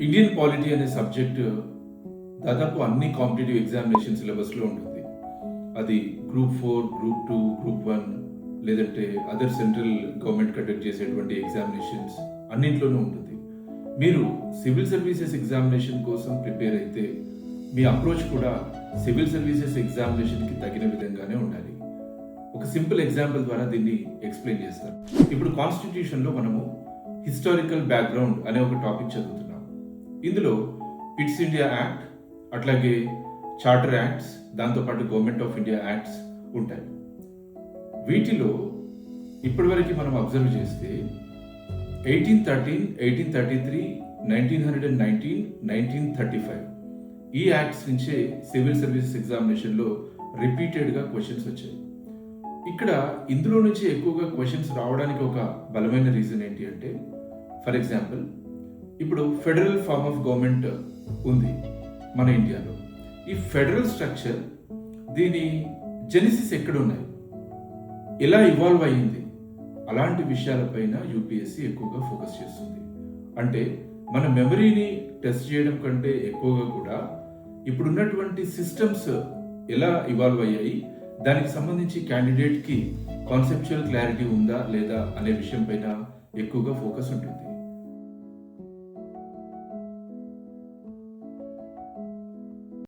Indian polity అనే subject దాదాపు అన్ని కాంపిటేటివ్ ఎగ్జామినేషన్ సిలబస్లో ఉంటుంది. అది గ్రూప్ 4, గ్రూప్ 2, గ్రూప్ 1 లేదంటే అదర్ సెంట్రల్ గవర్నమెంట్ కండక్ట్ చేసేటువంటి ఎగ్జామినేషన్స్ అన్నింట్లోనూ ఉంటుంది. మీరు సివిల్ సర్వీసెస్ ఎగ్జామినేషన్ కోసం ప్రిపేర్ అయితే మీ అప్రోచ్ కూడా సివిల్ సర్వీసెస్ ఎగ్జామినేషన్కి తగిన విధంగానే ఉండాలి. ఒక సింపుల్ ఎగ్జాంపుల్ ద్వారా దీన్ని ఎక్స్ప్లెయిన్ చేస్తాను. ఇప్పుడు కాన్స్టిట్యూషన్లో మనము హిస్టారికల్ బ్యాక్గ్రౌండ్ అనే ఒక టాపిక్ చదువుతున్నాం. ఇందులో ఇట్స్ ఇండియా యాక్ట్, అట్లాగే చార్టర్ యాక్ట్స్, దాంతోపాటు గవర్నమెంట్ ఆఫ్ ఇండియా యాక్ట్స్ ఉంటాయి. వీటిలో ఇప్పటివరకు మనం అబ్జర్వ్ చేస్తే 1813, 1833, 1919, 1935 ఈ యాక్ట్స్ నుంచే సివిల్ సర్వీసెస్ ఎగ్జామినేషన్లో రిపీటెడ్గా క్వశ్చన్స్ వచ్చాయి. ఇక్కడ ఇందులో నుంచి ఎక్కువగా క్వశ్చన్స్ రావడానికి ఒక బలమైన రీజన్ ఏంటి అంటే, ఫర్ ఎగ్జాంపుల్ ఇప్పుడు ఫెడరల్ ఫార్మ్ ఆఫ్ గవర్నమెంట్ ఉంది మన ఇండియాలో. ఈ ఫెడరల్ స్ట్రక్చర్ దీని జెనిసిస్ ఎక్కడున్నాయి, ఎలా ఇవాల్వ్ అయ్యింది, అలాంటి విషయాలపైన యూపీఎస్సీ ఎక్కువగా ఫోకస్ చేస్తుంది. అంటే మన మెమరీని టెస్ట్ చేయడం కంటే ఎక్కువగా కూడా ఇప్పుడున్నటువంటి సిస్టమ్స్ ఎలా ఇవాల్వ్ అయ్యాయి, దానికి సంబంధించి క్యాండిడేట్కి కాన్సెప్చువల్ క్లారిటీ ఉందా లేదా అనే విషయం పైన ఎక్కువగా ఫోకస్ ఉంటుంది.